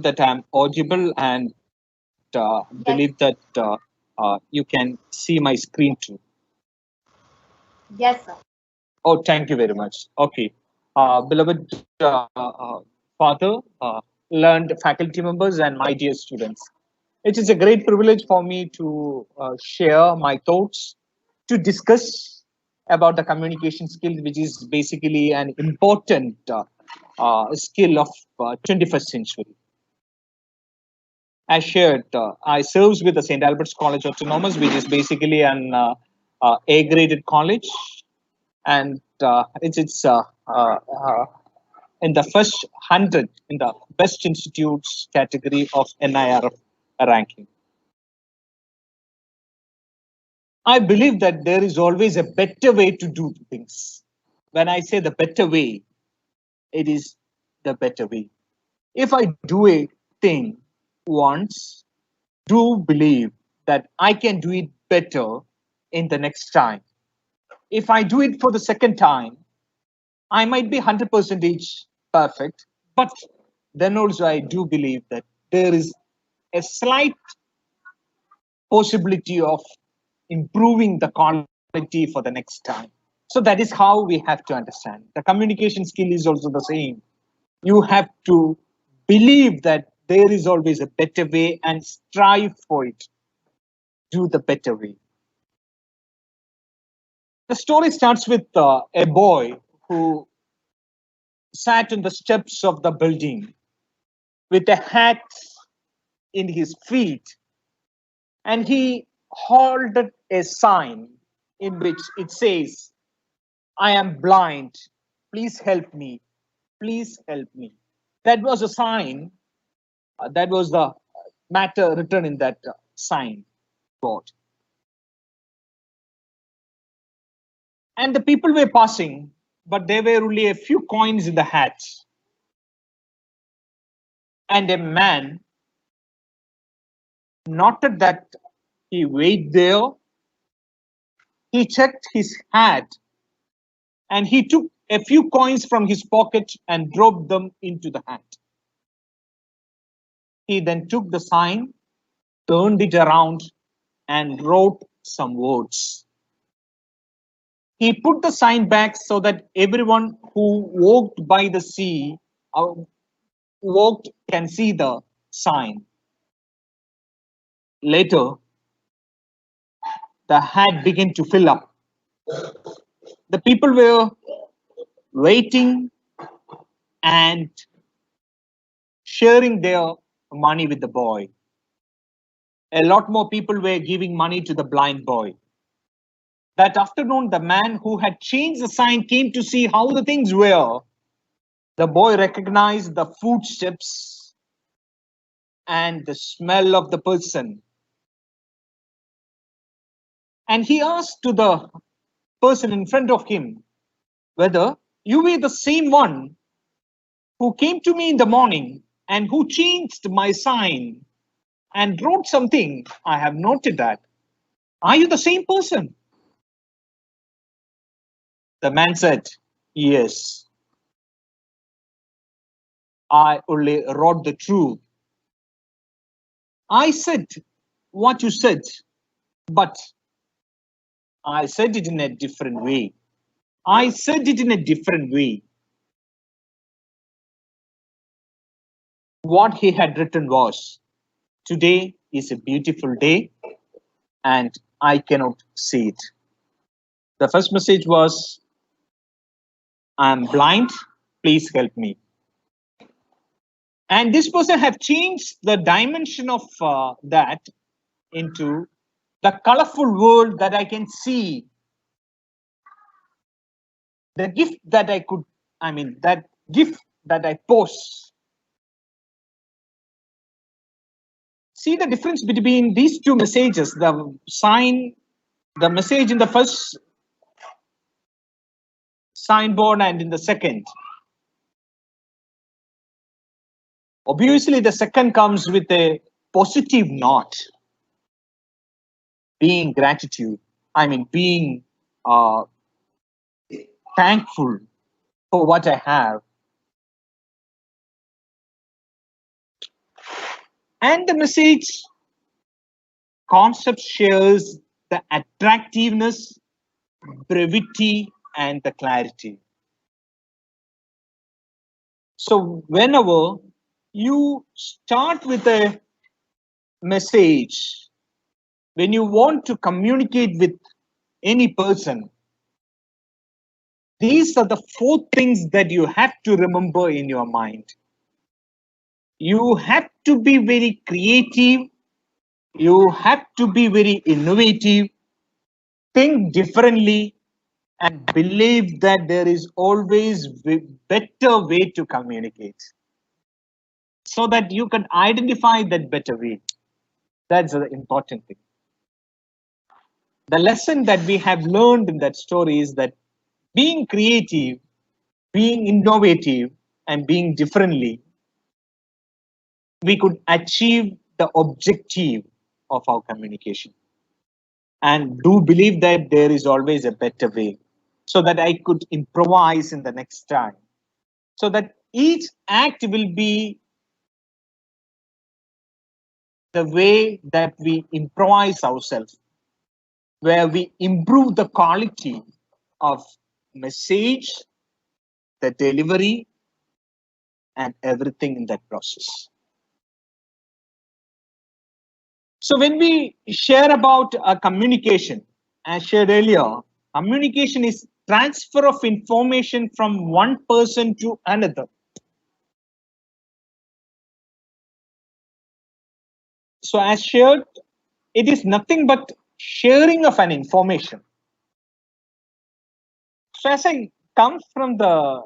that I'm audible and believe Yes, that you can see my screen too. yes, sir. Oh, thank you very much. Okay. Beloved father, learned faculty members, and my dear students. It is a great privilege for me to share my thoughts, to discuss about the communication skill, which is basically an important skill of 21st century. As shared, I serves with the St. Albert's College Autonomous, which is basically an A-graded college, and it's in the first 100 in the best institutes category of NIRF ranking. I believe that there is always a better way to do things. When I say the better way, it is the better way. If I do a thing once, do believe that I can do it better in the next time. If I do it for the second time, I might be 100% perfect, but then also I do believe that there is a slight possibility of improving the quality for the next time. So that is how we have to understand. The communication skill is also the same. You have to believe that there is always a better way and strive for it. Do the better way. The story starts with a boy who sat on the steps of the building with a hat in his feet, and he holded a sign in which it says, I am blind. Please help me. Please help me. That was a sign. That was the matter written in that sign board. And the people were passing, but there were only a few coins in the hat. And a man noted that he weighed there. He checked his hat and he took a few coins from his pocket and dropped them into the hat. He then took the sign, turned it around, and wrote some words. He put the sign back so that everyone who walked by the sea or walked can see the sign. Later, the hat began to fill up. The people were waiting and sharing their money with the boy. A lot more people were giving money to the blind boy. That afternoon, the man who had changed the sign came to see how the things were. The boy recognized the footsteps and the smell of the person. And he asked to the person in front of him whether you were the same one who came to me in the morning and who changed my sign and wrote something. I have noted that. Are you the same person? The man said, yes, I only wrote the truth. I said what you said, but I said it in a different way. I said it in a different way. What he had written was, today is a beautiful day and I cannot see it. The first message was, I'm blind, please help me. And this person have changed the dimension of that into the colorful world that I can see, the gift that I could, I mean, that gift that I pose. See the difference between these two messages, the sign, the message in the first signboard and in the second. Obviously, the second comes with a positive note, being gratitude. I mean, being uh, thankful for what I have. And the message concept shares the attractiveness, brevity, and the clarity. So, whenever you start with a message, when you want to communicate with any person, these are the four things that you have to remember in your mind. You have to be very creative, you have to be very innovative, think differently, and believe that there is always better way to communicate so that you can identify that better way. That's the important thing. The lesson that we have learned in that story is that being creative, being innovative, and being differently, we could achieve the objective of our communication. And do believe that there is always a better way so that I could improvise in the next time. So that each act will be the way that we improvise ourselves, where we improve the quality of message, the delivery, and everything in that process. So when we share about communication, as shared earlier, communication is transfer of information from one person to another. So as shared, it is nothing but sharing of an information. So as I come from the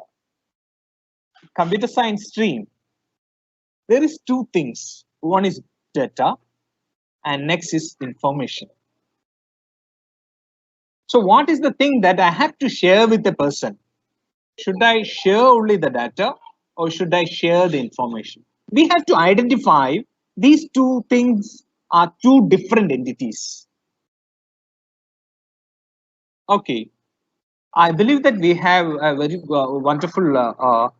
computer science stream, there is two things. One is data and next is information. So what is the thing that I have to share with the person? Should I share only the data or should I share the information? We have to identify these two things are two different entities. Okay, I believe that we have a very wonderful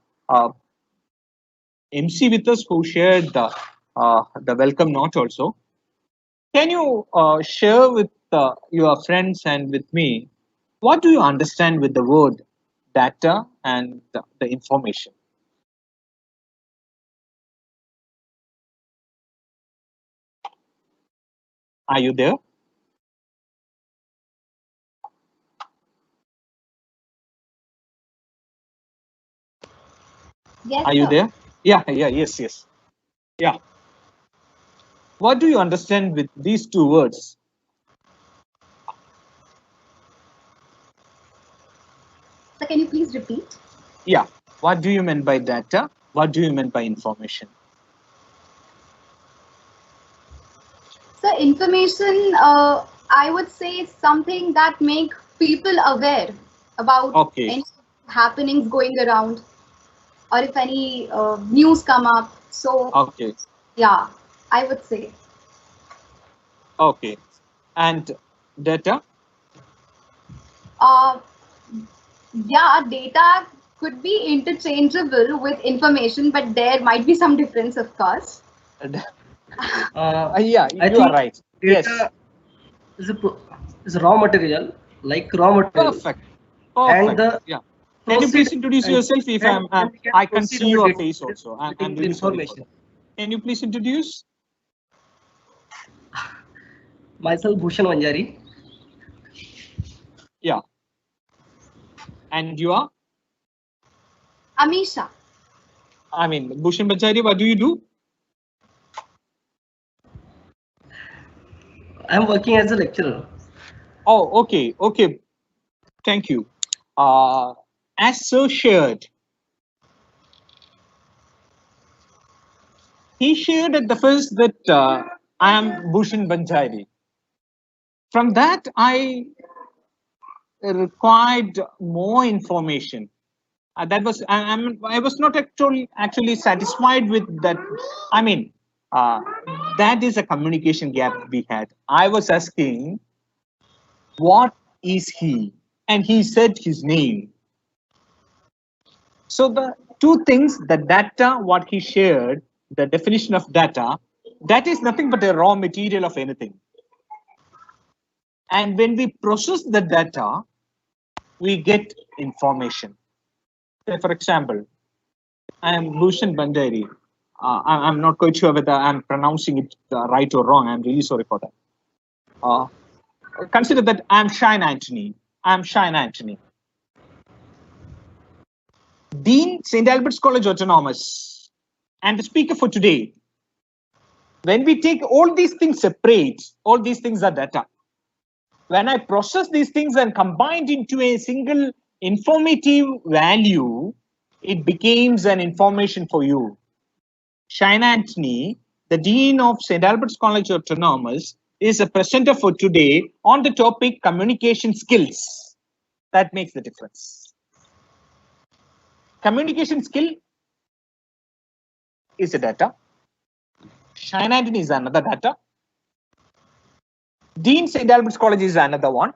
MC with us who shared the welcome note also. Can you share with your friends and with me what do you understand with the word data and the information? Are you there? Yes, Are you sir. there? Yeah, yeah, yes, yes. Yeah. What do you understand with these two words? So can you please repeat? Yeah. What do you mean by data? What do you mean by information? So information, I would say, is something that make people aware about Okay. any happenings going around, or if any news come up. So Okay. yeah, I would say. Okay. And data? Uh, yeah, data could be interchangeable with information, but there might be some difference, of course. Yeah, I you are think right. Yes. data is is raw material, like raw material, Perfect. and Perfect. the Yeah. Can you proceed please introduce and yourself if when we can I can proceed see our your data face is also? I'm getting the really sorry for information. that. Can you please introduce? Myself, Bhushan Vanjari. Yeah. And you are? Amisha. I mean, Bhushan Bachari, what do you do? I'm working as a lecturer. Oh, okay. Okay. Thank you. Uh, as so shared, he shared at the first that I am Bhushan Banjari. From that, I required more information. That was I was not actually satisfied with that. I mean, uh, that is a communication gap we had. I was asking, what is he? And he said his name. So the two things, the data, what he shared, the definition of data, Data is nothing but a raw material of anything. And when we process the data, we get information. Say, for example, I am Bhushan Bandari. I'm not quite sure whether I'm pronouncing it right or wrong. I'm really sorry for that. Uh, Consider that I'm Shine Anthony. I'm Shine Anthony. Dean, St. Albert's College Autonomous, and the speaker for today. When we take all these things separate, all these things are data. When I process these things and combined into a single informative value, it becomes an information for you. Shine Anthony, the Dean of St. Albert's College Autonomous, is a presenter for today on the topic communication skills. That makes the difference. Communication skill is a data. Shine Anthony is another data. Dean St. Albert's College is another one.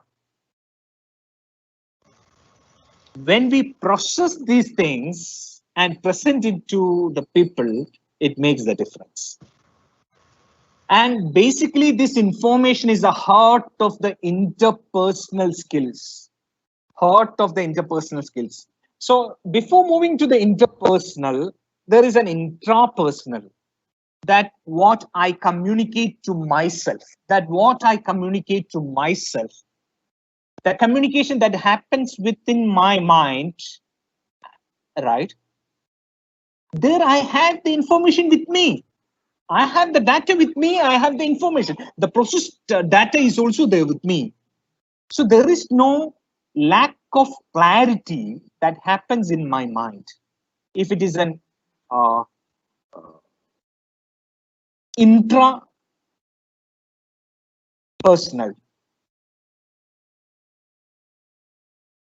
When we process these things and present it to the people, it makes the difference. And basically, this information is the heart of the interpersonal skills. Heart of the interpersonal skills. So before moving to the interpersonal, there is an intrapersonal. That what I communicate to myself. That what I communicate to myself. The communication that happens within my mind, right? There I have the information with me. I have the data with me. I have the information. The processed data is also there with me. So there is no lack of clarity that happens in my mind. If it is an intra-personal.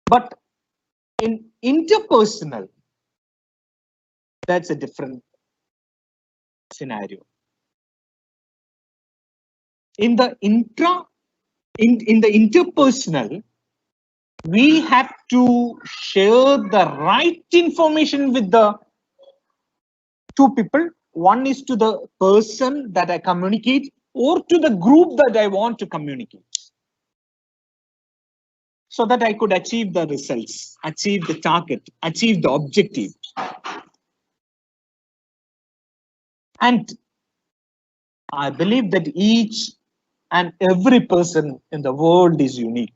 But in interpersonal, that's a different scenario. In the interpersonal, we have to share the right information with the two people. One is to the person that I communicate or to the group that I want to communicate. So that I could achieve the results, achieve the target, achieve the objective. And I believe that each and every person in the world is unique.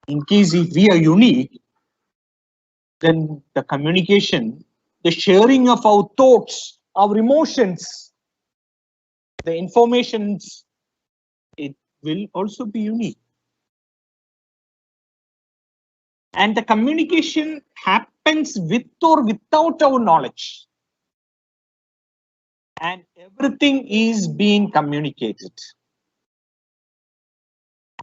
In case if we are unique, then the communication, the sharing of our thoughts, our emotions, the informations, it will also be unique. And the communication happens with or without our knowledge. And everything is being communicated.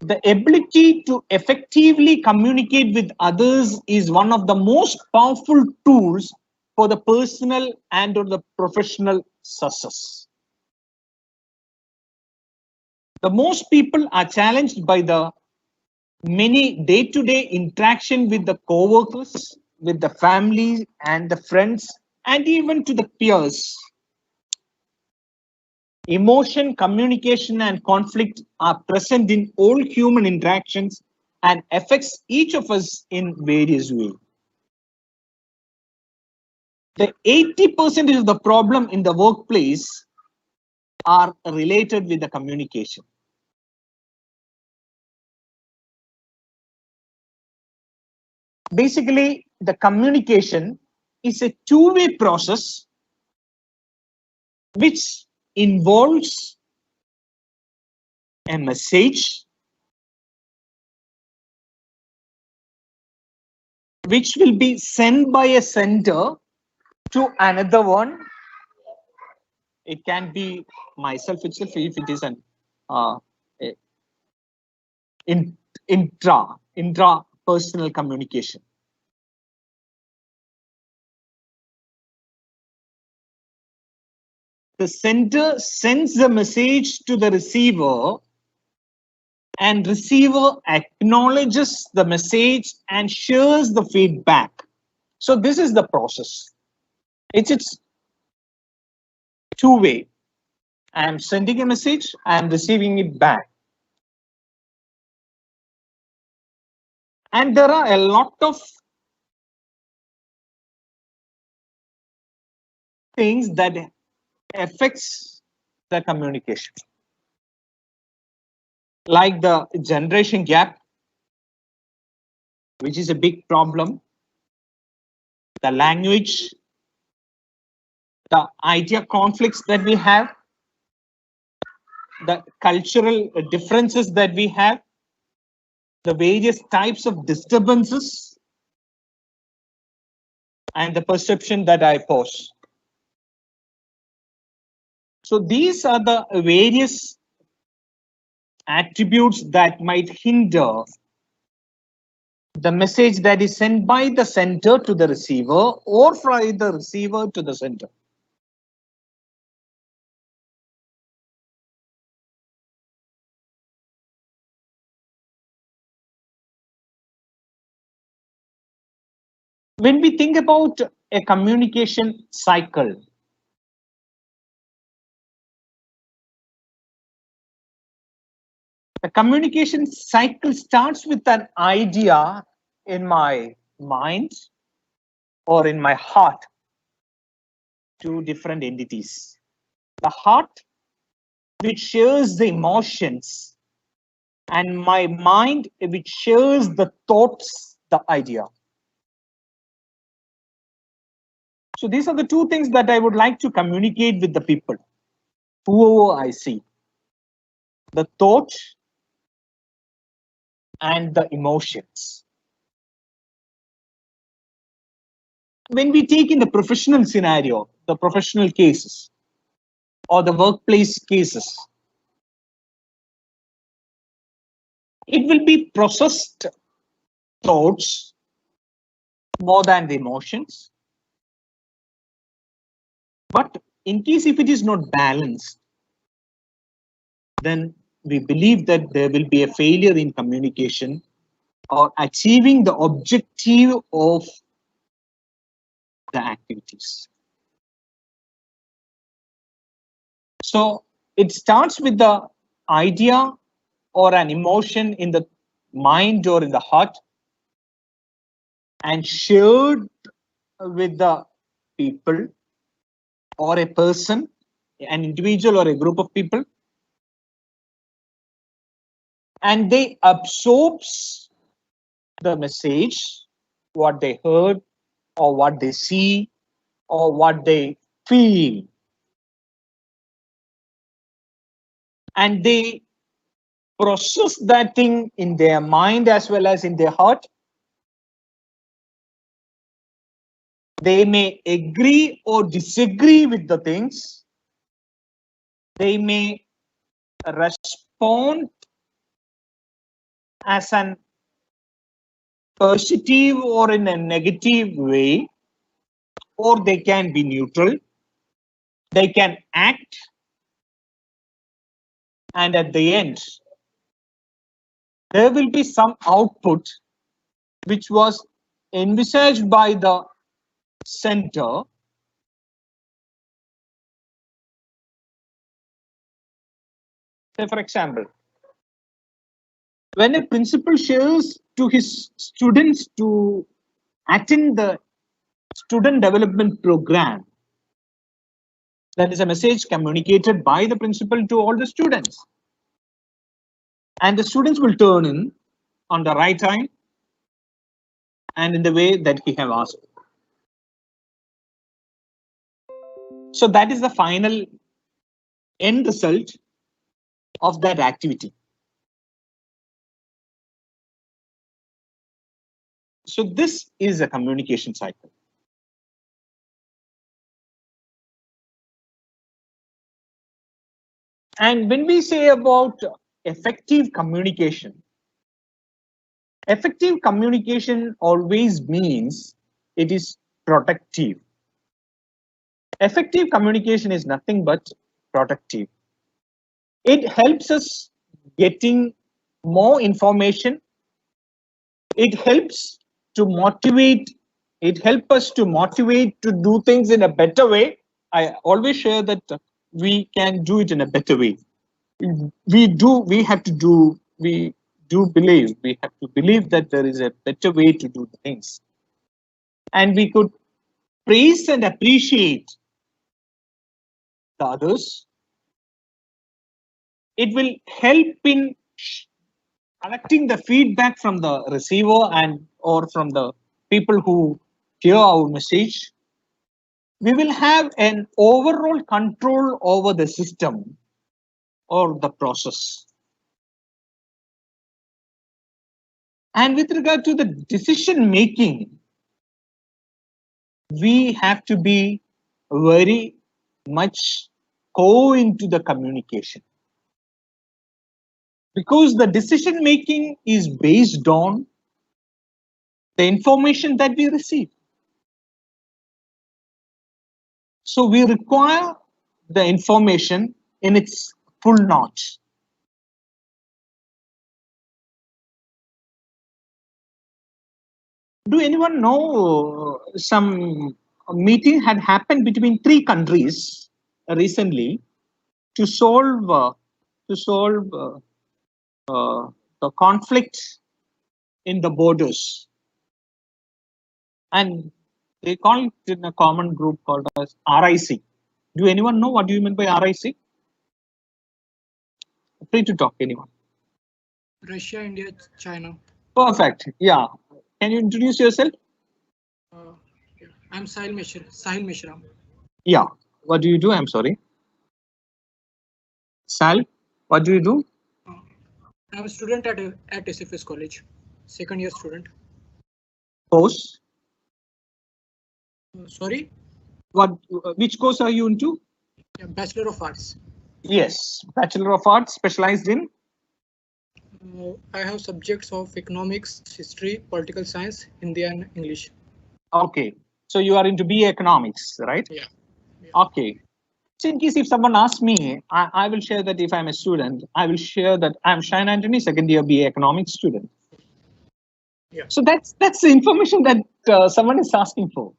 The ability to effectively communicate with others is one of the most powerful tools for the personal and or the professional success. The most people are challenged by the many day-to-day interaction with the co-workers, with the family and the friends, and even to the peers. Emotion, communication, and conflict are present in all human interactions and affects each of us in various ways. The 80% of the problem in the workplace are related with the communication. Basically, the communication is a two-way process which involves a message which will be sent by a sender to another one. It can be myself itself if it is an intra-personal communication. The sender sends the message to the receiver and receiver acknowledges the message and shares the feedback. So this is the process. It's two-way. I am sending a message, I am receiving it back. And there are a lot of things that affects the communication, like the generation gap, which is a big problem, the language, the idea conflicts that we have, the cultural differences that we have, the various types of disturbances, and the perception that I pose. So these are the various attributes that might hinder the message that is sent by the sender to the receiver or from the receiver to the sender. When we think about a communication cycle, the communication cycle starts with an idea in my mind or in my heart, two different entities. The heart, which shares the emotions, and my mind, which shares the thoughts, the idea. So these are the two things that I would like to communicate with the people, whoever I see. The thought and the emotions. When we take in the professional scenario, the professional cases, or the workplace cases, it will be processed thoughts more than the emotions. But in case if it is not balanced, then we believe that there will be a failure in communication or achieving the objective of the activities. So it starts with the idea or an emotion in the mind or in the heart and shared with the people or a person, an individual or a group of people, and they absorbs the message, what they heard or what they see or what they feel, and they process that thing in their mind as well as in their heart. They may agree or disagree with the things. They may respond as an positive or in a negative way, or they can be neutral. They can act, and at the end, there will be some output which was envisaged by the center. Say, for example, when a principal shares to his students to attend the student development program, that is a message communicated by the principal to all the students. And the students will turn in on the right time and in the way that he have asked. So that is the final end result of that activity. So this is a communication cycle. And when we say about effective communication always means it is protective. Effective communication is nothing but protective. It helps us getting more information. It helps to motivate. It helps us to motivate to do things in a better way. I always share that we can do it in a better way. We have to do, we we have to believe that there is a better way to do things. And we could praise and appreciate the others. It will help in collecting the feedback from the receiver and or from the people who hear our message. We will have an overall control over the system or the process. And with regard to the decision making, we have to be very much go into the communication, because the decision making is based on the information that we receive. So we require the information in its full notch. Do anyone know some meeting had happened between three countries recently to solve to solve the conflict in the borders, and they call it in a common group called as RIC. Do anyone know what do you mean by RIC? Free to talk, anyone. Russia, India, China. Perfect. Yeah. Can you introduce yourself? Uh, yeah. I'm Sahil Mishra. Yeah. What do you do? I'm sorry. Sal, what do you do? Uh, I'm a student at SFS College, second year student. Course. Sorry, What? Which course are you into? yeah, Bachelor of Arts. Yes, Bachelor of Arts, specialized in. I have subjects of economics, history, political science, Hindi, and English. Okay, so you are into BA Economics, right? Yeah. Yeah. Okay. So in case if someone asks me, I will share that if I'm a student, I will share that I'm Shine Anthony, second year BA Economics student. Yeah. So that's the information that someone is asking for.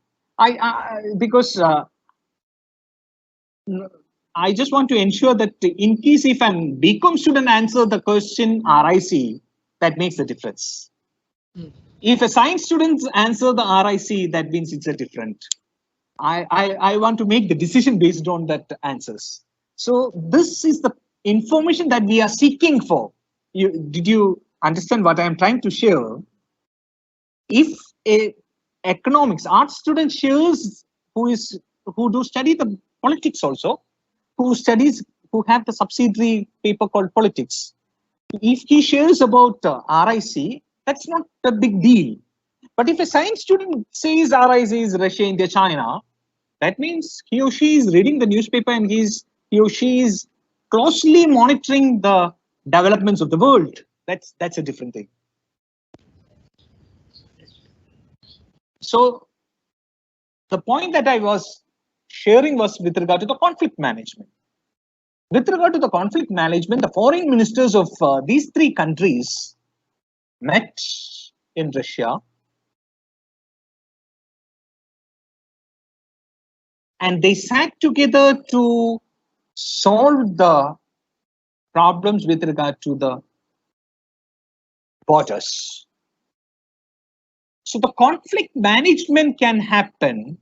Because I just want to ensure that in case if an BCom student answer the question RIC, that makes a difference. Mm. If a science student answer the RIC, that means it's a different. I want to make the decision based on that answers. So this is the information that we are seeking for. Did you understand what I am trying to share? If a economics art student shares who do study the politics also, who studies who have the subsidiary paper called politics, if he shares about RIC, that's not a big deal. But if a science student says RIC is Russia, India, China, that means he or she is reading the newspaper and he or she is closely monitoring the developments of the world. That's a different thing. So the point that I was sharing was with regard to the conflict management. With regard to the conflict management, the foreign ministers of these three countries met in Russia, and they sat together to solve the problems with regard to the borders. So the conflict management can happen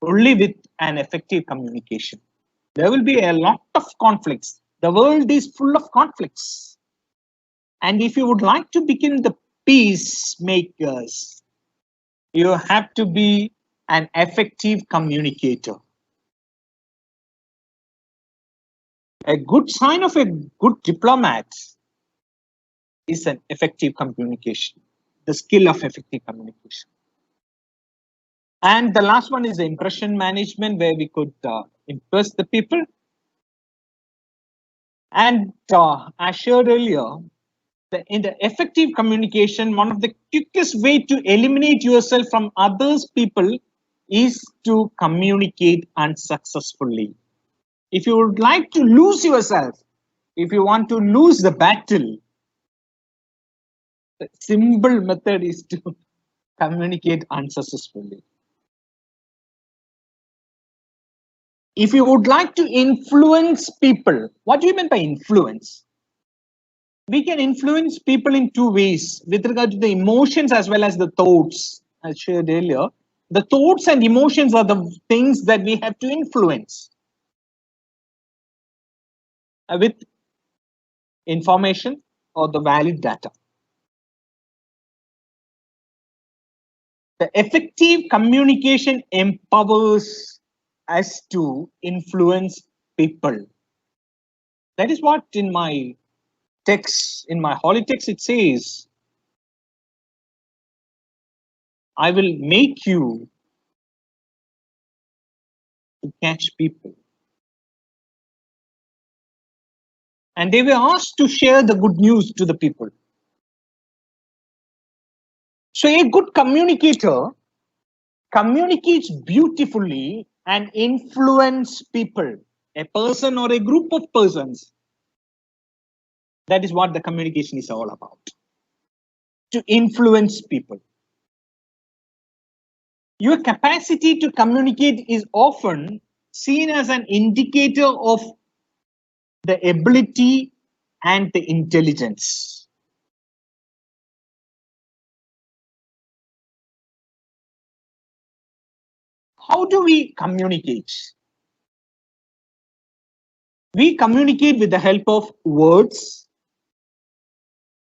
only with an effective communication. There will be a lot of conflicts. The world is full of conflicts. And if you would like to become the peacemakers, you have to be an effective communicator. A good sign of a good diplomat is an effective communication, the skill of effective communication. And the last one is the impression management, where we could impress the people. And as shared earlier, in the effective communication, one of the quickest way to eliminate yourself from others people is to communicate unsuccessfully. If you would like to lose yourself, if you want to lose the battle, the simple method is to communicate unsuccessfully. If you would like to influence people, what do you mean by influence? We can influence people in two ways with regard to the emotions as well as the thoughts. As shared earlier, the thoughts and emotions are the things that we have to influence with information or the valid data. The effective communication empowers us to influence people. That is what in my text, in my holy text, it says, I will make you to catch people. And they were asked to share the good news to the people. So a good communicator communicates beautifully and influence people, a person or a group of persons. That is what the communication is all about. To influence people. Your capacity to communicate is often seen as an indicator of the ability and the intelligence. How do we communicate? We communicate with the help of words,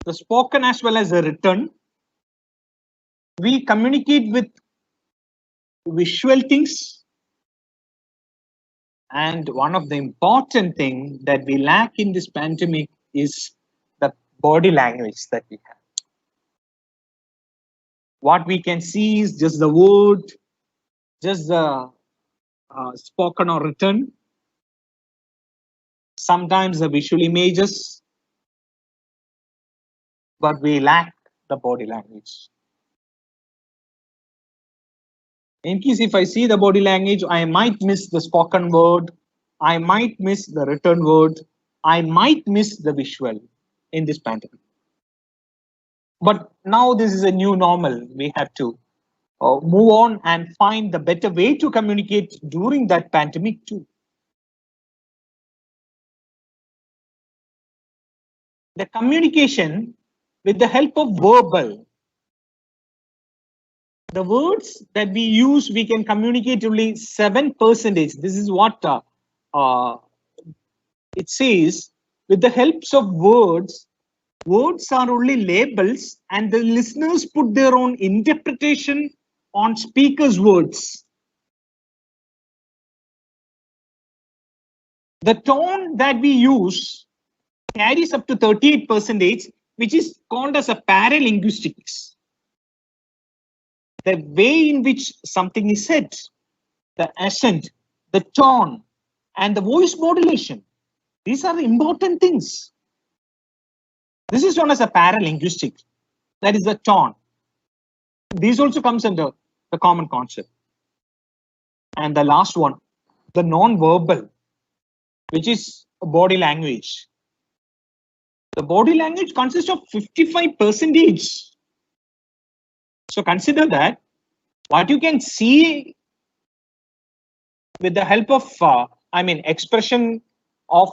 the spoken as well as the written. We communicate with visual things. And one of the important things that we lack in this pandemic is the body language that we have. What we can see is just the word, just the spoken or written, sometimes the visual images, but we lack the body language. In case if I see the body language, I might miss the spoken word, I might miss the written word, I might miss the visual in this pandemic. But now this is a new normal. We have to move on and find the better way to communicate during that pandemic too. The communication with the help of verbal. The words that we use, we can communicate only 7%. This is what uh, it says. With the helps of words, words are only labels and the listeners put their own interpretation on speakers' words. The tone that we use carries up to 38%, which is called as a paralinguistics. The way in which something is said, the accent, the tone, and the voice modulation. These are important things. This is known as a paralinguistic. That is the tone. These also comes under the common concept. And the last one, the non-verbal, which is body language. The body language consists of 55%. So consider that what you can see with the help of, expression of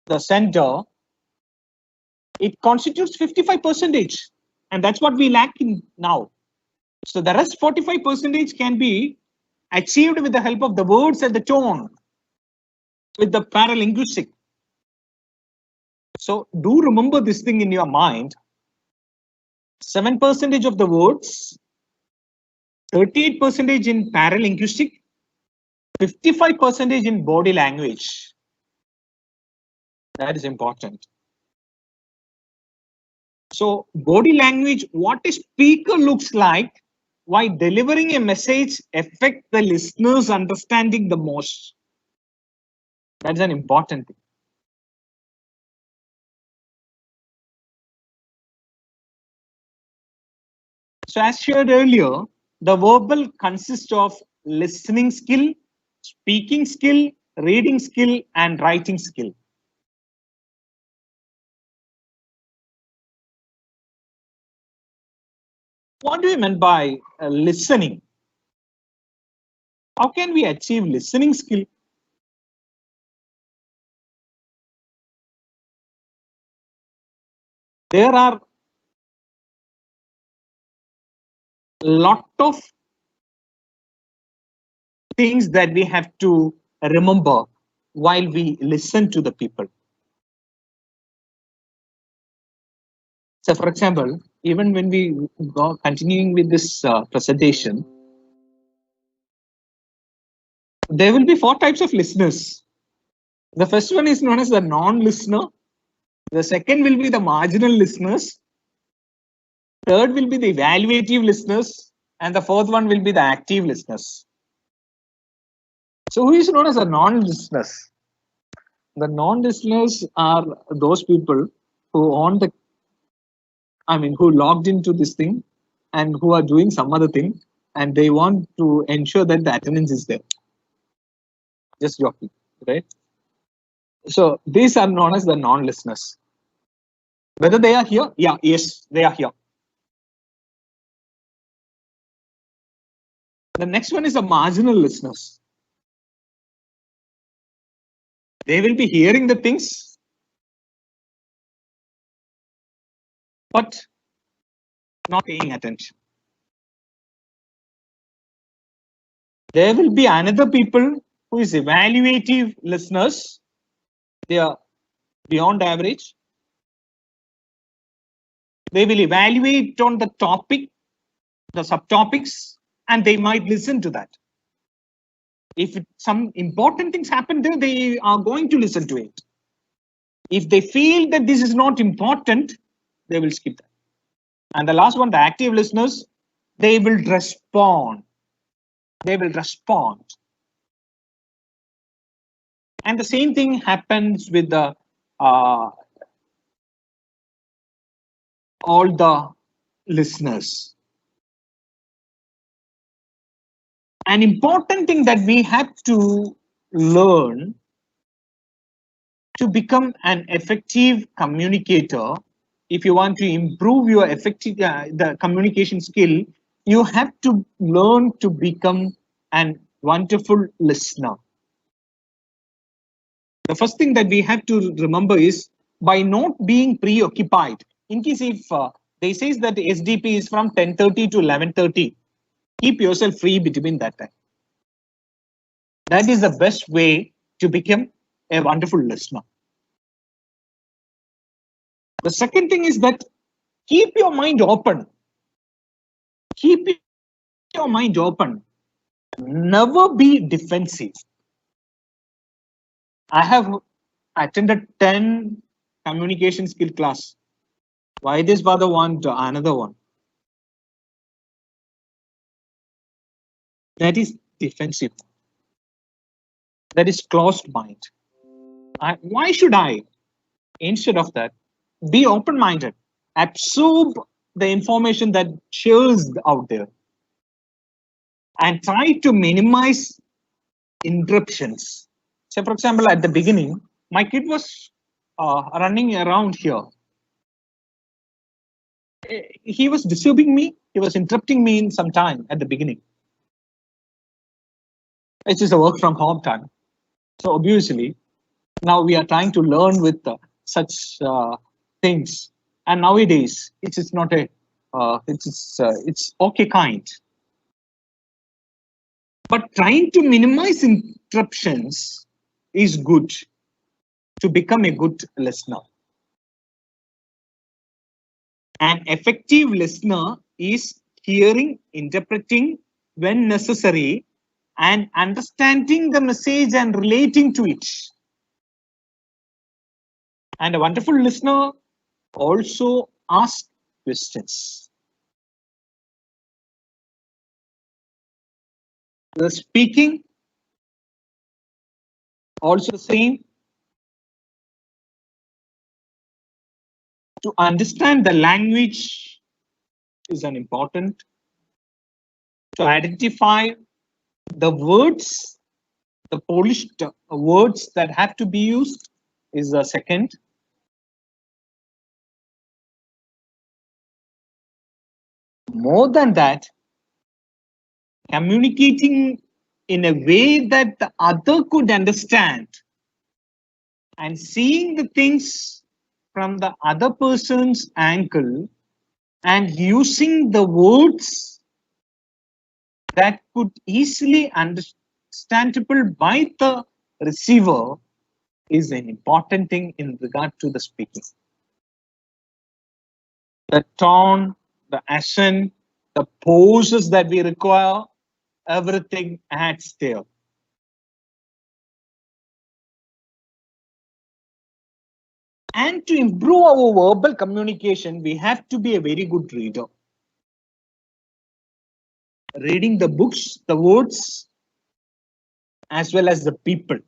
the center, it constitutes 55%. And that's what we lack in now. So the rest 45% can be achieved with the help of the words and the tone, with the paralinguistic. So do remember this thing in your mind. 7% of the words, 38% in paralinguistic, 55% in body language. That is important. So body language, what a speaker looks like while delivering a message affect the listener's understanding the most. That's an important thing. So as shared earlier, the verbal consists of listening skill, speaking skill, reading skill, and writing skill. What do you mean by listening? How can we achieve listening skill? There are a lot of things that we have to remember while we listen to the people. So, for example, even when we go continuing with this presentation, there will be four types of listeners. The first one is known as the non-listener. The second will be the marginal listeners. Third will be the evaluative listeners. And the fourth one will be the active listeners. So who is known as the non-listeners? The non-listeners are those people who who logged into this thing and who are doing some other thing, and they want to ensure that the attendance is there. Just joking, right? So these are known as the non-listeners. Whether they are here, yeah, yes, they are here. The next one is the marginal listeners. They will be hearing the things, but not paying attention. There will be another people who is evaluative listeners. They are beyond average. They will evaluate on the topic, the subtopics, and they might listen to that. If some important things happen there, they are going to listen to it. If they feel that this is not important, they will skip that. And the last one, the active listeners, they will respond. They will respond. And the same thing happens with the all the listeners. An important thing that we have to learn to become an effective communicator, if you want to improve your the communication skill, you have to learn to become an wonderful listener. The first thing that we have to remember is by not being preoccupied. In case if they says that SDP is from 10:30 to 11:30, keep yourself free between that time. That is the best way to become a wonderful listener. The second thing is that keep your mind open. Keep your mind open. Never be defensive. I have attended 10 communication skill class. Why this father want another one? That is defensive. That is closed mind. Why should I? Instead of that, be open-minded. Absorb the information that shares out there. And try to minimize interruptions. So, for example, at the beginning, my kid was running around here. He was disturbing me. He was interrupting me in some time at the beginning. It is a work from home time. So obviously, now we are trying to learn with such things. And nowadays, it is not a, it's okay kind. But trying to minimize interruptions is good to become a good listener. An effective listener is hearing, interpreting when necessary, and understanding the message and relating to it. And a wonderful listener also asks questions. The speaking also the same. To understand the language is an important. To identify the words, the polished words that have to be used is the second. More than that, communicating in a way that the other could understand and seeing the things from the other person's angle and using the words that could easily understandable by the receiver is an important thing in regard to the speaking. The tone, the accent, the poses that we require, everything adds there. And to improve our verbal communication, we have to be a very good reader. Reading the books, the words, as well as the people.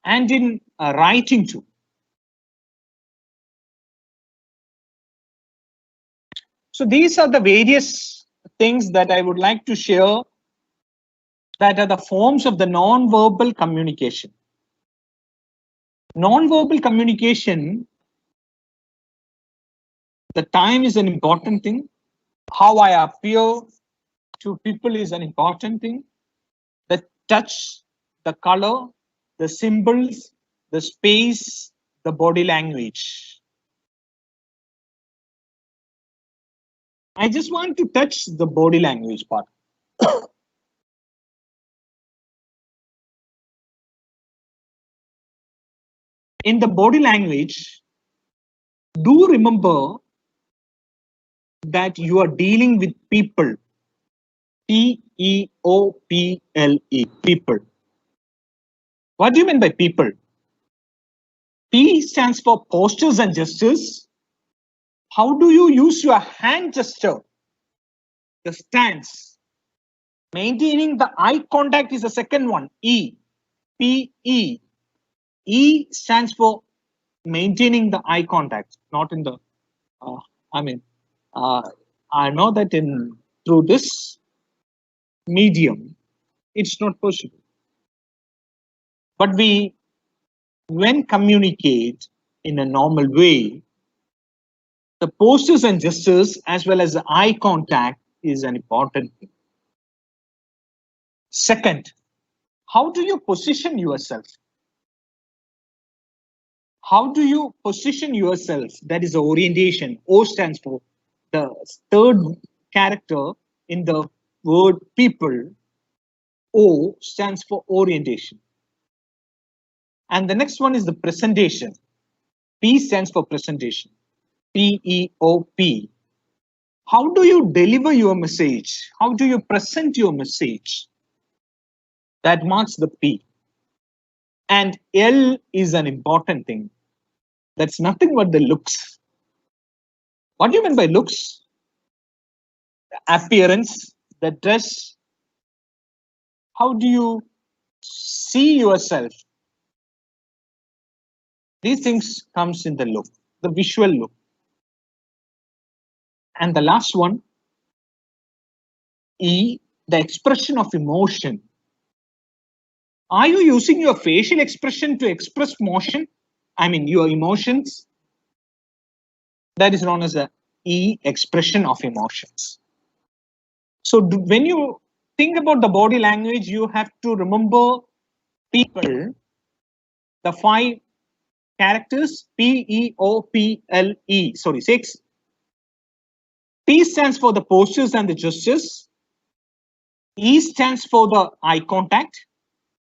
And in writing too. So these are the various things that I would like to share that are the forms of the non-verbal communication. Non-verbal communication, the time is an important thing. How I appear to people is an important thing. The touch, the color, the symbols, the space, the body language. I just want to touch the body language part. In the body language, do remember that you are dealing with people. P-E-O-P-L-E, people. What do you mean by people? P stands for postures and gestures. How do you use your hand gesture? The stance. Maintaining the eye contact is the second one. E. P-E. E stands for maintaining the eye contact, not in the, I mean, I know that in through this medium, it's not possible. But we, when communicate in a normal way, the postures and gestures as well as the eye contact is an important thing. Second, how do you position yourself? How do you position yourself? That is the orientation. O stands for the third character in the word people. O stands for orientation. And the next one is the presentation. P stands for presentation. P-E-O-P. How do you deliver your message? How do you present your message? That marks the P. And L is an important thing. That's nothing but the looks. What do you mean by looks? The appearance, the dress. How do you see yourself? These things comes in the look, the visual look. And the last one, E, the expression of emotion. Are you using your facial expression to express motion? I mean, your emotions? That is known as the E, expression of emotions. So when you think about the body language, you have to remember people, the 5 characters, P-E-O-P-L-E, sorry, 6. P stands for the postures and the gestures. E stands for the eye contact.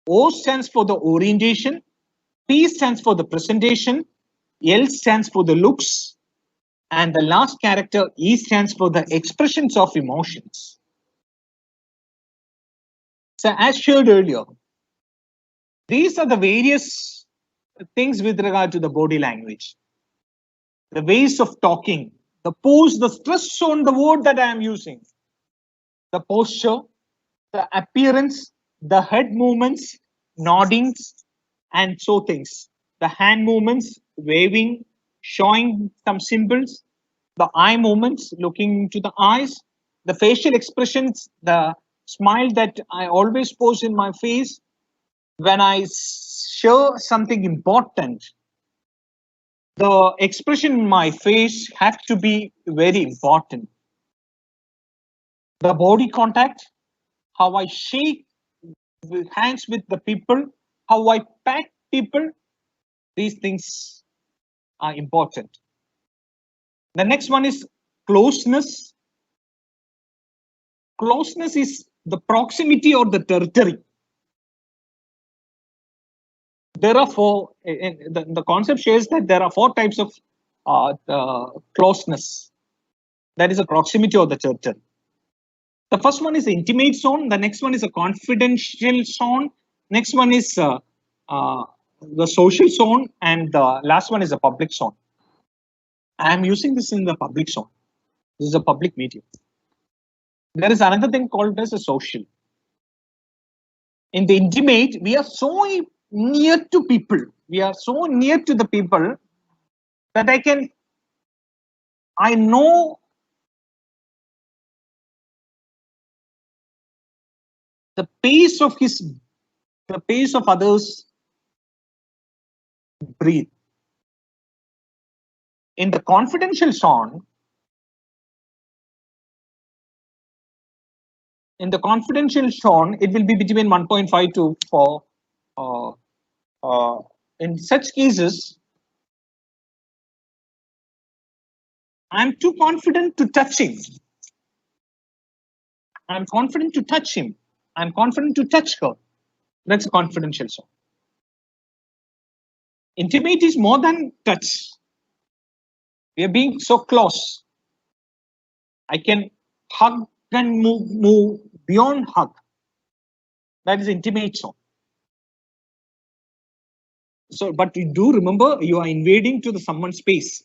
O stands for the orientation. P stands for the presentation. L stands for the looks. And the last character, E stands for the expressions of emotions. So as shared earlier, these are the various things with regard to the body language. The ways of talking, the pose, the stress on the word that I am using, the posture, the appearance, the head movements, noddings, and so things. The hand movements, waving, showing some symbols, the eye movements, looking into the eyes, the facial expressions, the smile that I always pose in my face when I share something important. The expression in my face has to be very important. The body contact, how I shake hands with the people, how I pat people, These things are important. The next one is closeness. Closeness is the proximity or the territory. There are four. The concept shares that there are four types of closeness. That is a proximity or the territory. The first one is the intimate zone. The next one is a confidential zone. Next one is the social zone, and the last one is a public zone. I am using this in the public zone. This is a public medium. There is another thing called as a social. In the intimate, we are so near to people. We are so near to the people that I know the pace of others breathe. In the confidential zone, it will be between 1.5 to 4. In such cases, I'm too confident to touch him. I'm confident to touch him. I'm confident to touch her. That's a confidential zone. Intimate is more than touch. We are being so close. I can hug and move beyond hug. That is intimate zone. So, but you do remember you are invading to someone's space.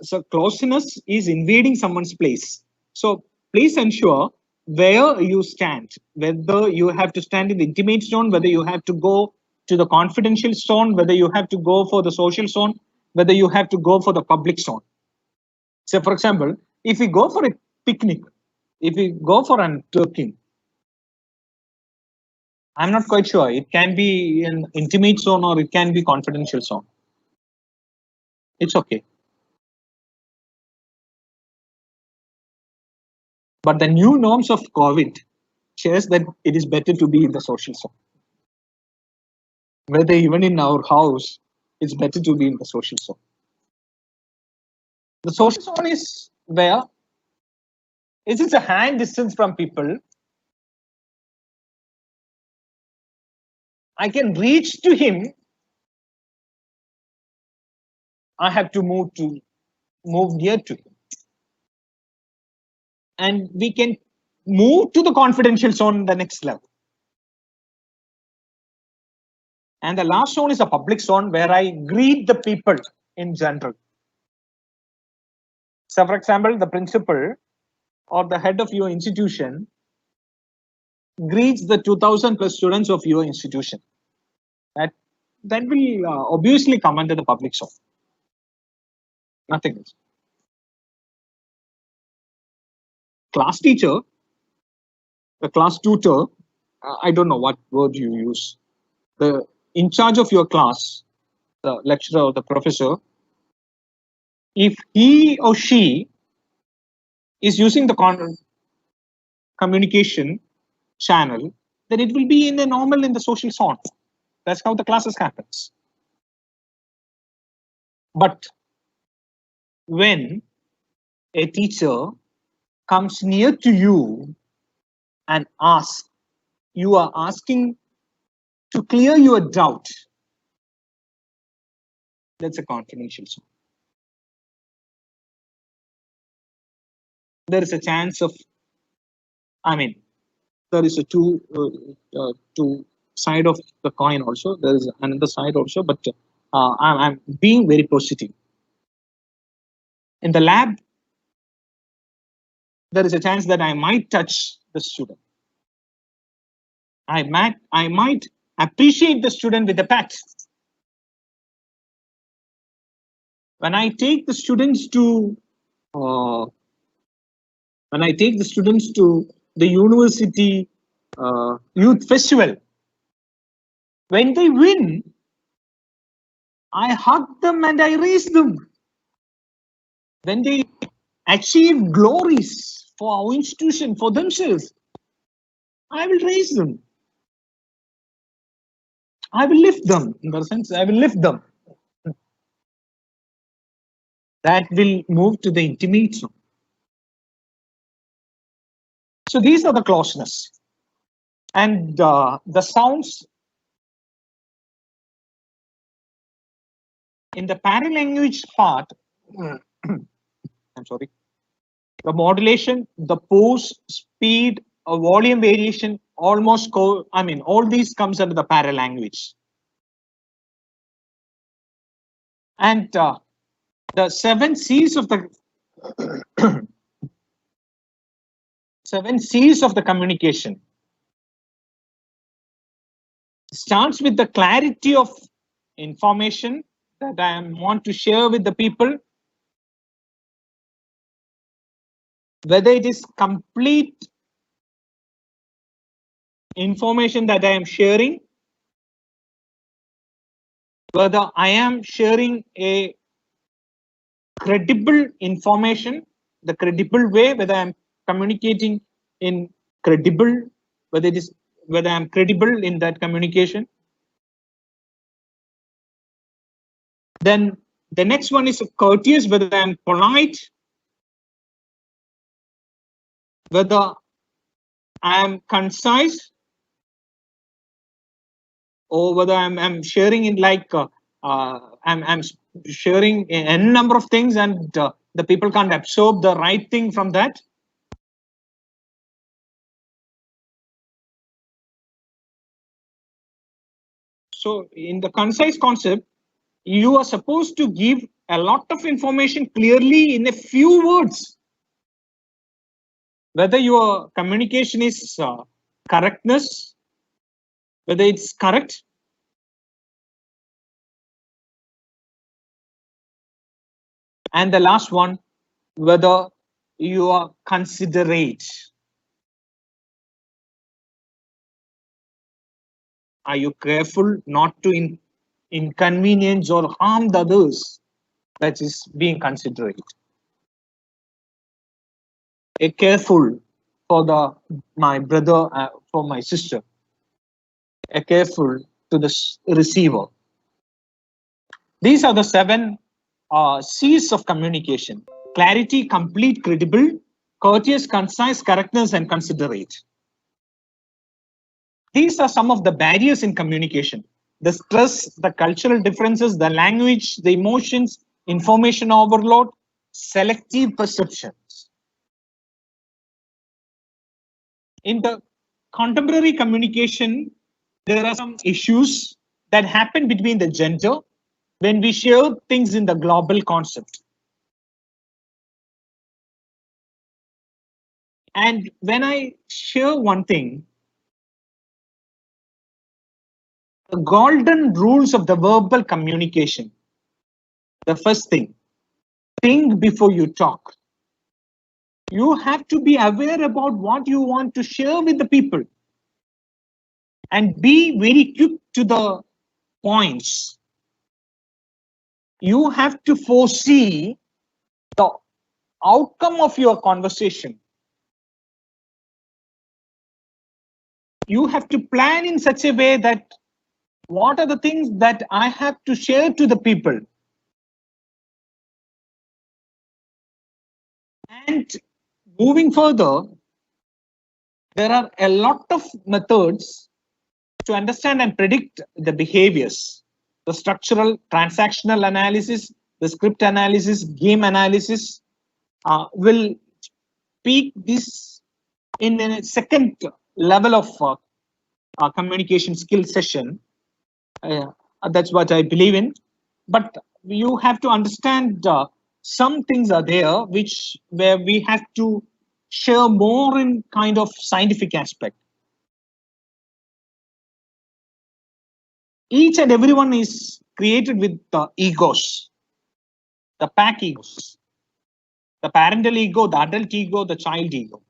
So closeness is invading someone's place. So please ensure where you stand, whether you have to stand in the intimate zone, whether you have to go to the confidential zone, whether you have to go for the social zone, whether you have to go for the public zone. So for example, if we go for a picnic, if we go for a trekking, I'm not quite sure. It can be an intimate zone or it can be confidential zone. It's okay. But the new norms of COVID shares that it is better to be in the social zone. Whether even in our house, it's better to be in the social zone. The social zone is where it is a hand distance from people. I can reach to him. I have to move near to him. And we can move to the confidential zone the next level. And the last zone is a public zone where I greet the people in general. So for example, the principal or the head of your institution greets the 2000 plus students of your institution. That will obviously come under the public zone. Nothing else. Class teacher, the class tutor, I don't know what word you use. The in charge of your class, the lecturer or the professor, if he or she is using the communication channel, then it will be in the normal in the social zone. That's how the classes happens. But when a teacher comes near to you and asks, you are asking to clear your doubt, that's a confidential zone. There is a chance of, there is a two side of the coin also. There is another side also, but I'm being very positive. In the lab, there is a chance that I might touch the student. I might appreciate the student with a pat. When I take the students to the university youth festival, when they win, I hug them and I raise them. When they achieve glories for our institution, for themselves, I will raise them. I will lift them. In that sense, I will lift them. that will move to the intimate zone. So these are the closeness. And the sounds in the paralanguage part, I'm sorry, the modulation, the pause, speed, volume variation, almost all these comes under the paralanguage. And the 7 C's of the 7 C's of the communication starts with the clarity of information that I want to share with the people, whether it is complete information that I am sharing, whether I am sharing a credible information, the credible way, whether I'm communicating in credible, whether I'm credible in that communication. Then the next one is courteous, whether I'm polite, whether I am concise, or whether I'm sharing in like I'm sharing n number of things and the people can't absorb the right thing from that. So in the concise concept, you are supposed to give a lot of information clearly in a few words. Whether your communication is correctness, whether it's correct, and the last one, whether you are considerate. Are you careful not to inconvenience or harm the others? That is being considerate. A careful for my brother, for my sister. A careful to the receiver. These are the 7 C's of communication: clarity, complete, credible, courteous, concise, correctness, and considerate. These are some of the barriers in communication: the stress, the cultural differences, the language, the emotions, information overload, selective perceptions. In the contemporary communication, there are some issues that happen between the gender when we share things in the global concept. And when I share one thing, the golden rules of the verbal communication. The first thing, think before you talk. You have to be aware about what you want to share with the people and be very quick to the points. You have to foresee the outcome of your conversation. You have to plan in such a way that what are the things that I have to share to the people. And moving further, there are a lot of methods to understand and predict the behaviors. The structural, transactional analysis, the script analysis, game analysis will speak this in a second level of communication skill session. That's what I believe in. But you have to understand some things are there where we have to share more in kind of scientific aspect. Each and everyone is created with egos, the pack egos, the parental ego, the adult ego, the child ego.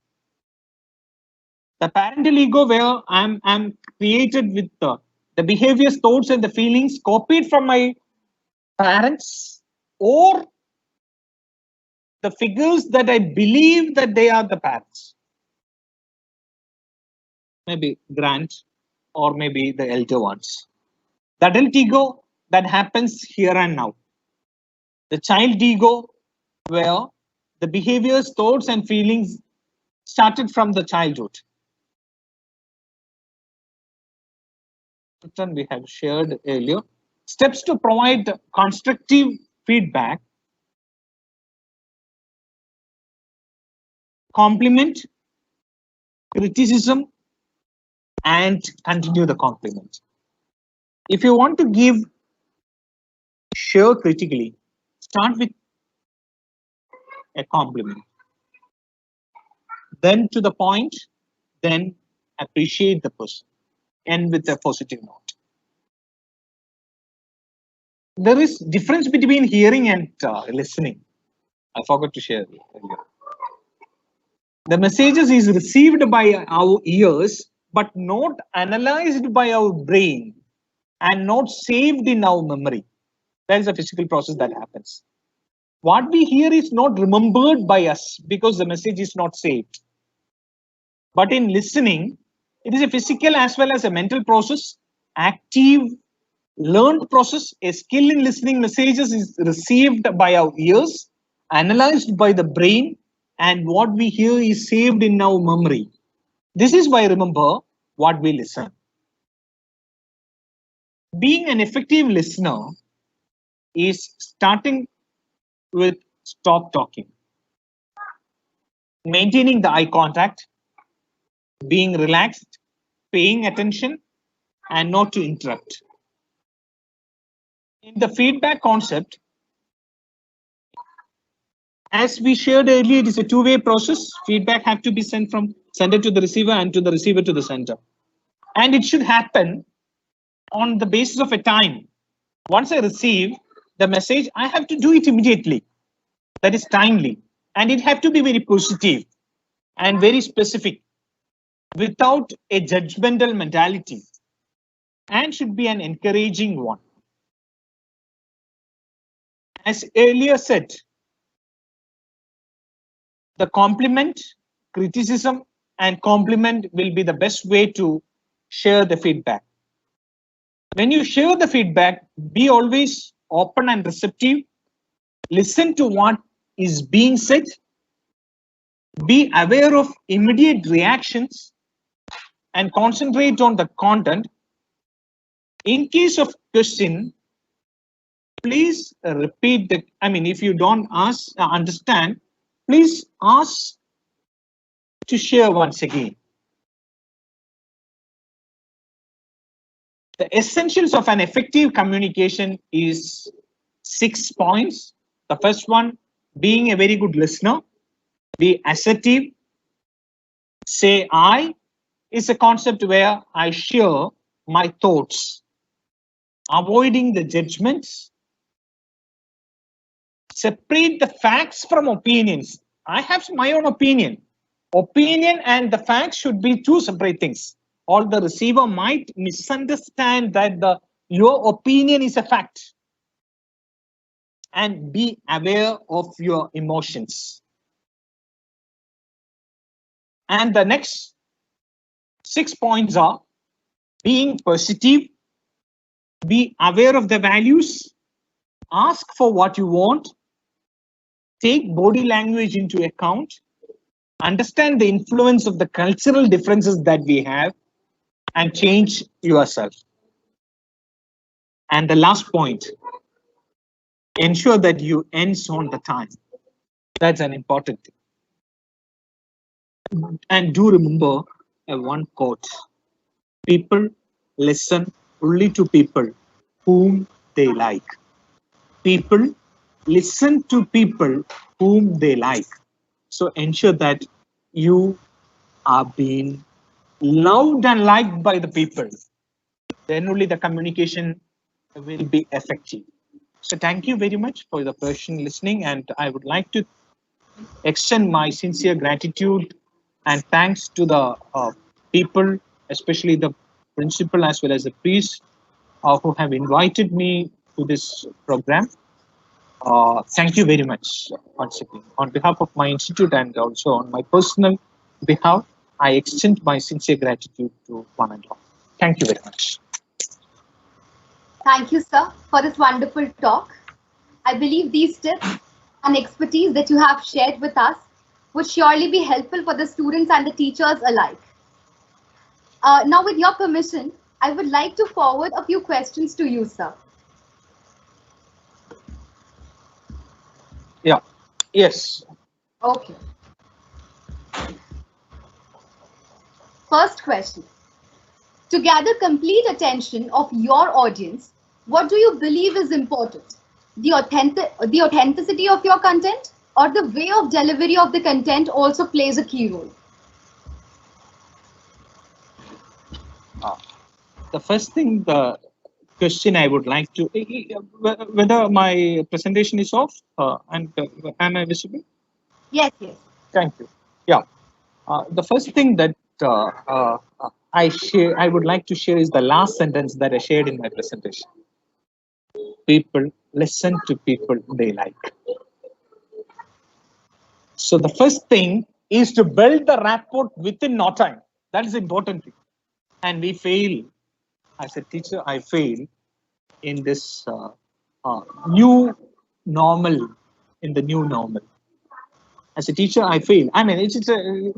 The parental ego where I'm created with the behaviors, thoughts, and the feelings copied from my parents or the figures that I believe that they are the parents. Maybe grand or maybe the elder ones. The adult ego that happens here and now. The child ego where the behaviors, thoughts, and feelings started from the childhood. We have shared earlier. Steps to provide constructive feedback: compliment, criticism, and continue the compliment. If you want to give share critically, start with a compliment, then to the point, then appreciate the person, end with a positive note. There is difference between hearing and listening. I forgot to share earlier. The messages is received by our ears, but not analyzed by our brain and not saved in our memory. That is a physical process that happens. What we hear is not remembered by us because the message is not saved. But in listening, it is a physical as well as a mental process, active, learned process. A skill in listening messages is received by our ears, analyzed by the brain, and what we hear is saved in our memory. This is why remember what we listen. Being an effective listener is starting with stop talking, maintaining the eye contact, being relaxed, paying attention, and not to interrupt. In the feedback concept, as we shared earlier, it is a two-way process. Feedback have to be sent from sender to the receiver and to the receiver to the sender. And it should happen on the basis of a time. Once I receive the message, I have to do it immediately. That is timely. And it have to be very positive and very specific without a judgmental mentality, and should be an encouraging one. As earlier said, the compliment, criticism, and compliment will be the best way to share the feedback. When you share the feedback, be always open and receptive. Listen to what is being said. Be aware of immediate reactions and concentrate on the content. In case of question, please repeat the, if you don't understand, please ask to share once again. The essentials of an effective communication is 6 points. The first one, being a very good listener, be assertive, say I is a concept where I share my thoughts, avoiding the judgments, separate the facts from opinions. I have my own opinion. Opinion and the facts should be two separate things. Or the receiver might misunderstand that your opinion is a fact. And be aware of your emotions. And the next 6 points are being positive, be aware of the values, ask for what you want, take body language into account, understand the influence of the cultural differences that we have, and change yourself. And the last point, ensure that you end on the time. That's an important thing. And do remember one quote: people listen only to people whom they like. People listen to people whom they like. So ensure that you are being loved and liked by the people. Then only the communication will be effective. So thank you very much for the person listening, and I would like to extend my sincere gratitude and thanks to the people, especially the principal as well as the priest who have invited me to this program. Thank you very much once again. On behalf of my institute and also on my personal behalf, I extend my sincere gratitude to one and all. Thank you very much. Thank you, sir, for this wonderful talk. I believe these tips and expertise that you have shared with us would surely be helpful for the students and the teachers alike. Now, with your permission, I would like to forward a few questions to you, sir. Yeah. Yes. Okay. First question. To gather complete attention of your audience, what do you believe is important? The authenticity of your content or the way of delivery of the content also plays a key role? The first thing, the question I would like to, whether my presentation is off and am I visible? Yes, yes. Thank you. Yeah. The first thing that I would like to share is the last sentence that I shared in my presentation. People listen to people they like. So the first thing is to build the rapport within no time. That is important thing. And we fail. As a teacher, I fail in this new normal, in the new normal. As a teacher, I fail. I mean, it's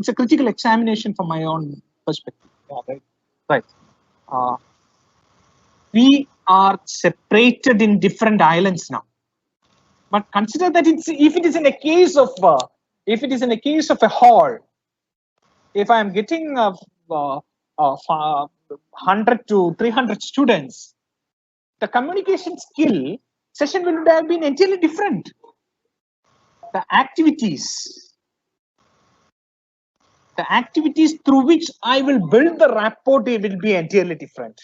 a critical examination from my own perspective. Yeah, right. Right. Uh, we are separated in different islands now. But consider that if it is in a case of a hall, if I am getting 100 to 300 students, the communication skill session will have been entirely different. The activities through which I will build the rapport will be entirely different.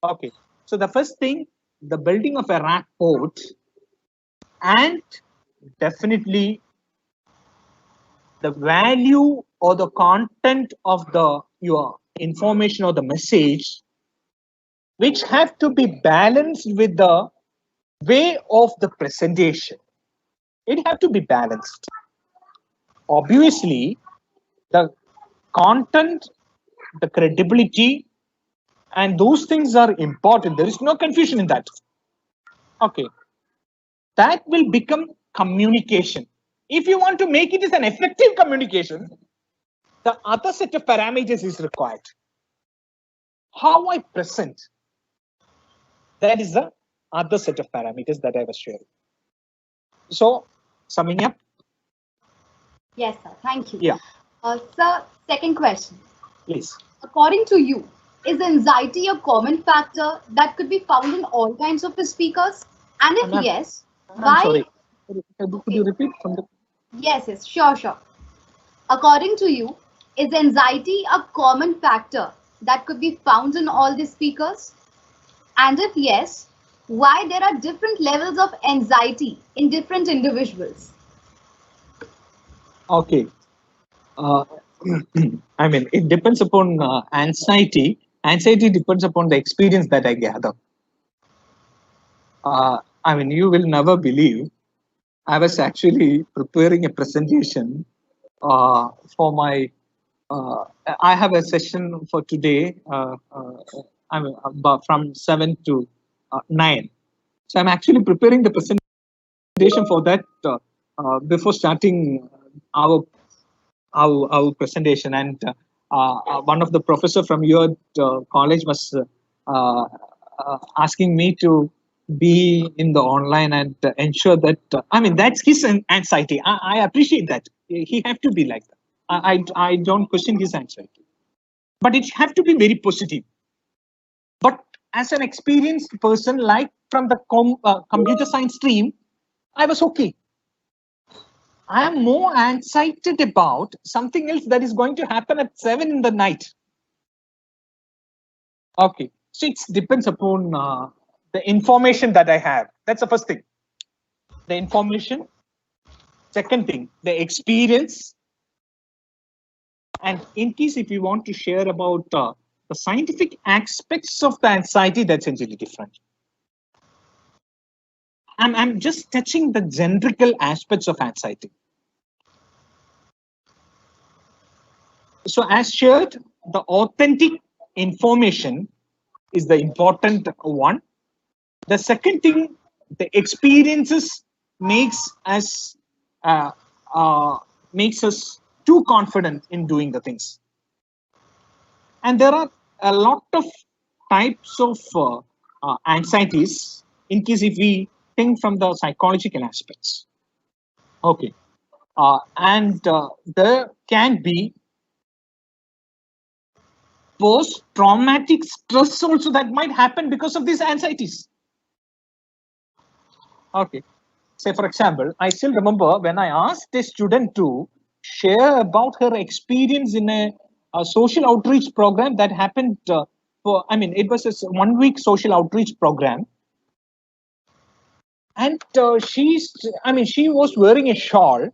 Okay, so the first thing, the building of a rapport, and definitely the value or the content of your information or the message, which have to be balanced with the way of the presentation. It have to be balanced. Obviously, the content, the credibility, and those things are important. There is no confusion in that. Okay, that will become communication. If you want to make it as an effective communication, the other set of parameters is required. How I present, that is the other set of parameters that I was sharing. So, summing up. Yes, sir. Thank you. Yeah. Sir, second question. Please. According to you, is anxiety a common factor that could be found in all kinds of the speakers? And if yes, I'm why? sorry. Could you repeat from the? Yes, yes, sure, sure. According to you, is anxiety a common factor that could be found in all the speakers? And if yes, why there are different levels of anxiety in different individuals? Okay. Uh, I mean, it depends upon anxiety. Anxiety depends upon the experience that I gather. I mean, you will never believe. I was actually preparing a presentation for my. I have a session for today. I mean, about from 7 to 9. So I'm actually preparing the presentation for that before starting our presentation. And one of the professor from your college was asking me to be in the online and ensure that I mean that's his anxiety. I appreciate that he have to be like that. I don't question his anxiety, but it have to be very positive. But as an experienced person, like from the computer science stream, I was okay. I am more excited about something else that is going to happen at 7 in the night. Okay, so it depends upon the information that I have. That's the first thing. The information. Second thing, the experience. And in case if you want to share about the scientific aspects of the anxiety, that's entirely different. I'm just touching the generical aspects of anxiety. So as shared, the authentic information is the important one. The second thing, the experiences makes us uh, makes us too confident in doing the things. And there are a lot of types of anxieties in case if we think from the psychological aspects. Okay. And there can be post-traumatic stress also that might happen because of these anxieties. Okay. Say, for example, I still remember when I asked a student to share about her experience in a social outreach program that happened it was a 1 week social outreach program. And she was wearing a shawl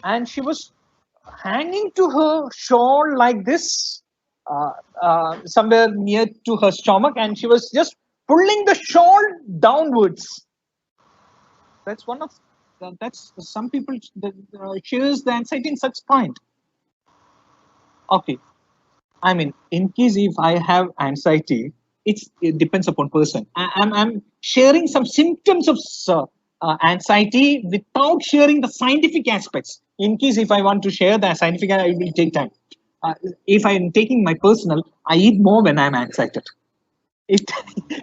and she was hanging to her shawl like this, somewhere near to her stomach, and she was just pulling the shawl downwards. That's one of that's some people that shares the anxiety in such point. Okay, I mean, in case if I have anxiety, it depends upon person. I'm sharing some symptoms of anxiety without sharing the scientific aspects. In case if I want to share the scientific, I will take time. If I'm taking my personal, I eat more when I'm excited. It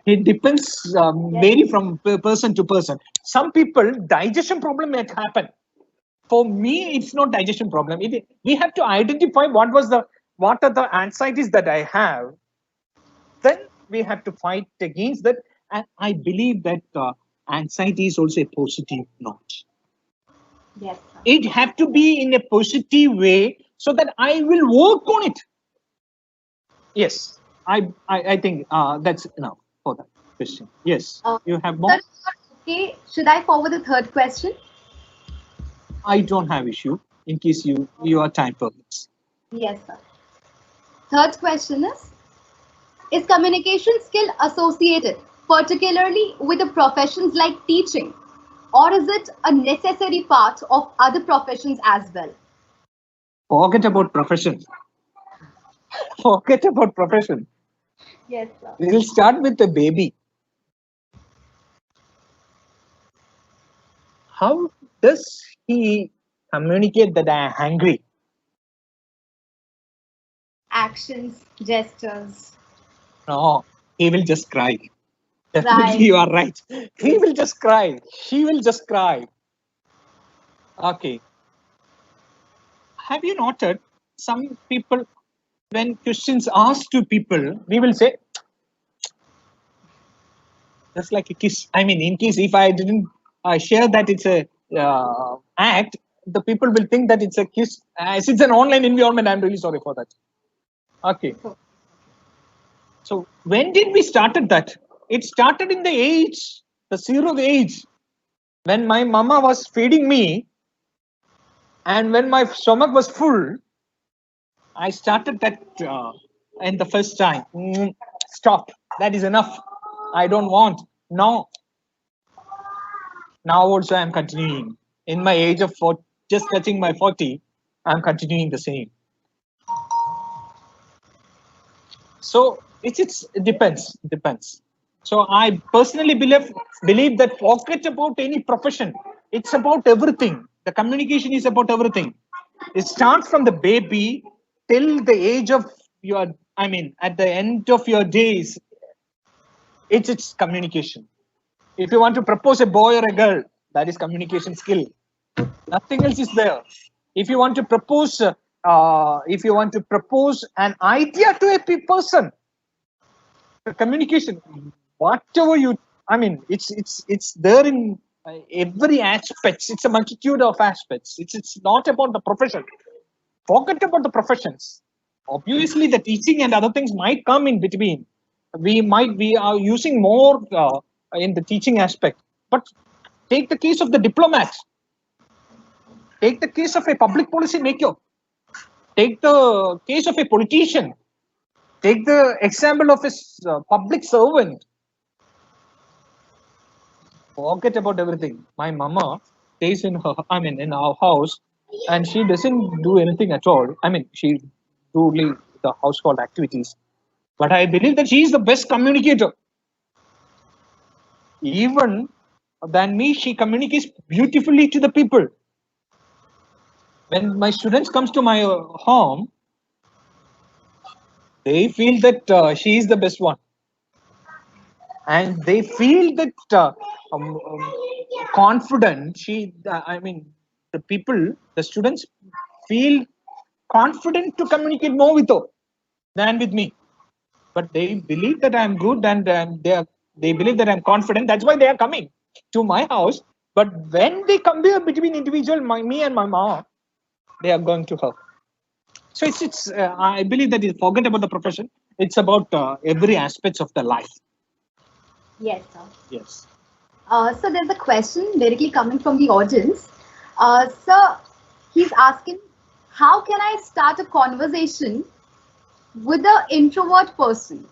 it depends, vary from person to person. Some people digestion problem might happen. For me, it's not digestion problem. We have to identify what are the anxieties that I have. Then we have to fight against that. And I believe that anxiety is also a positive note. Yes, sir. It have to be in a positive way so that I will work on it. Yes, I think that's enough for that question. Yes, you have more. Sir, okay, should I forward the third question? I don't have issue in case you are time permits. Yes, sir. Third question is communication skill associated particularly with the professions like teaching, or is it a necessary part of other professions as well? Forget about profession. Forget about profession. Yes, sir. We will start with the baby. How does he communicate that I am hungry? Actions, gestures. No, he will just cry. Definitely, Right. you are right. He will just cry. She will just cry. Okay. Have you noted some people, when questions asked to people, we will say, just like a kiss. I mean, in case if I didn't share that it's a act, the people will think that it's a kiss. As it's an online environment, I'm really sorry for that. Okay. So when did we started that? It started in the age, the 0 age, when my mama was feeding me, and when my stomach was full, I started that in the first time. Stop. That is enough. I don't want. No. Now also I'm continuing. In my age of 40, just touching my 40, I'm continuing the same. So it depends. So I personally believe that forget about any profession. It's about everything. The communication is about everything. It starts from the baby till the age of your, at the end of your days, it's communication. If you want to propose a boy or a girl, that is communication skill. Nothing else is there. If you want to propose, an idea to a person, the communication, whatever you, it's there in every aspect. It's a multitude of aspects. It's not about the profession. Forget about the professions. Obviously, the teaching and other things might come in between. We are using more in the teaching aspect. But take the case of the diplomat. Take the case of a public policy maker. Take the case of a politician. Take the example of a public servant. Forget about everything. My mama stays in our house, and she doesn't do anything at all. She do only the household activities. But I believe that she is the best communicator. Even than me. She communicates beautifully to the people. When my students comes to my home, they feel that she is the best one, and they feel that confident. I mean, the people, the students feel confident to communicate more with her than with me. But they believe that I'm good, and they believe that I'm confident. That's why they are coming to my house. But when they compare between individual, me and my mom, they are going to her. So it's I believe that it's forget about the profession. It's about every aspects of the life. Yes, sir. Yes. So there's a question directly coming from the audience. So he's asking, how can I start a conversation with an introvert person,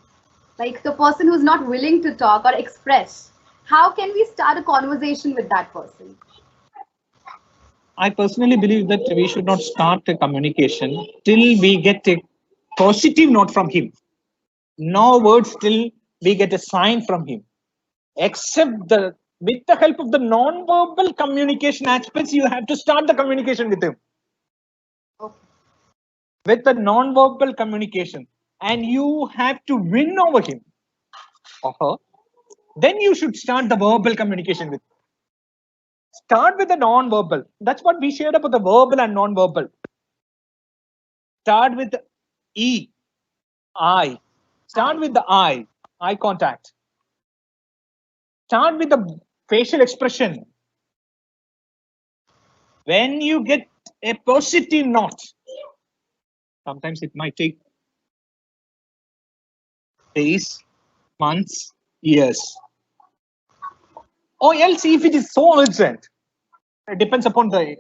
like the person who's not willing to talk or express? How can we start a conversation with that person? I personally believe that we should not start a communication till we get a positive note from him. No words till we get a sign from him. Except with the help of the non-verbal communication aspects, you have to start the communication with him. Okay. With the non-verbal communication, and you have to win over him or her. Then you should start the verbal communication with. Start with the non-verbal. That's what we shared about the verbal and non-verbal. Start with E, I. Start with the eye contact. Start with the facial expression. When you get a positive note, sometimes it might take days, months, years. Or else, if it is so urgent, it depends upon the